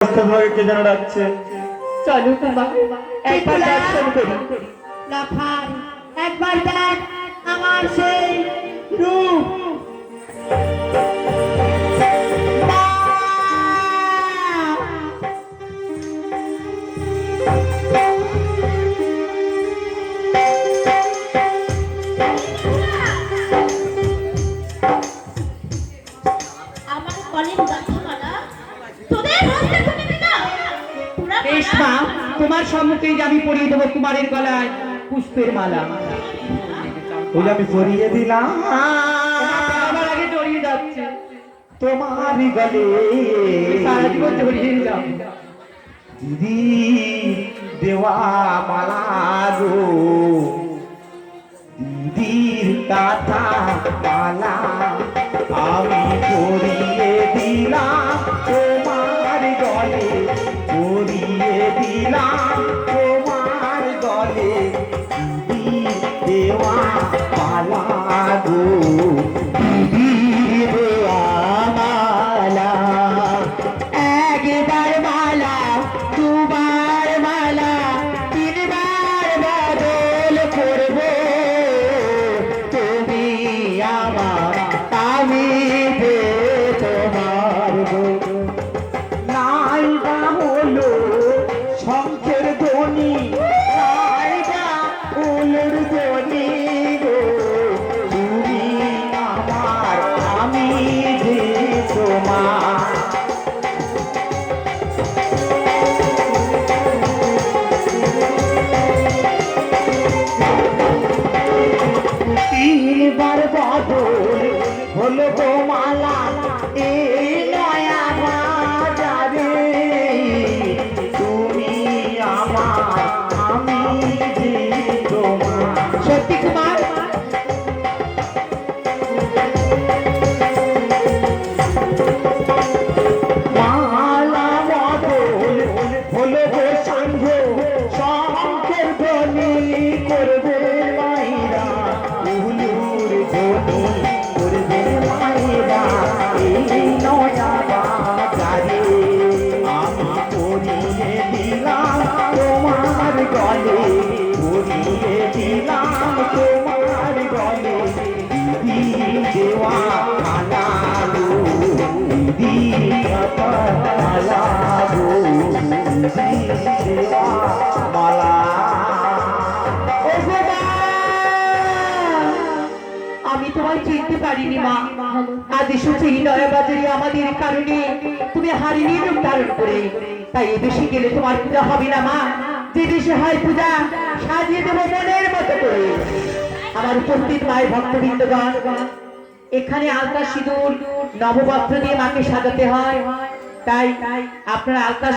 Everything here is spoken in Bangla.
কে যেন ডাকছে। চলো তোমার একবার দর্শন করি। লাফান একবার দেখ আমার সেই রূপ। আমার কলিং গাছমালা তোদের হস্তে তুমি দিনা পুরা বেশ মা, তোমার সম্মুখেই আমি পরিয়ে দেবো কুমারের গলায় পুষ্পের মালা। ওই আমি পরিয়ে দিলাম আমার আগে জড়িয়ে যাচ্ছে, তোমারই গলে সারা জীবন জড়িয়ে যাও। দিদি দেওয়া মালা গো, দিদির কাঁথা মালা আমি পরিয়ে দিলাম তোমার গলে, পরিয়ে দিলাম তোমার গলে, দিদির দেওয়া মালা গো, দিদির দেওয়া মালা। একবার মালা, দুবার মালা, তিনবার বদল করবো, তুমি আমার আমি যে তোমার গো। নাইবা হলো শঙ্খের ধ্বনি, নাইবা ফুলের ধ্বনি গো, তুমি আমার আমি যে তোমার। তিনবার বদল হলো গো মালা এই নয়া বাজারে, তুমি আমার আমি যে তোমার। সত্যি কুমার, মালা বদল হলো গো সাঙ্গ, শঙ্খের ধ্বনি করবে মাইরা, উলুর ধ্বনি করবে মাইরা এই নয়া বাজারে। আমি পরিয়ে দিলাম তোমার গলে, পরিয়ে দিলাম তোমার গলে, দিদি দেওয়া মালা গো, দিদি মালা গো, দিদি দেওয়া মালা। ও গো মা, আমি তোমায় চিনতে পারিনি মা। আজ এসেছি এই নয়া বাজারে আমাদের কারণে তুমি হারিয়ে রূপ ধারণ করে, তাই এ দেশে গেলে তোমার পূজা হবে না মা। যে দেশে হয় পূজা সাজিয়ে দেবো মনের মতো করে। আমার উপস্থিত মায়ের ভক্তবৃন্দগণ, এখানে আলতা সিঁদুর নববস্ত্র দিয়ে মাকে সাজাতে হয়, তাই আপনারা আলতা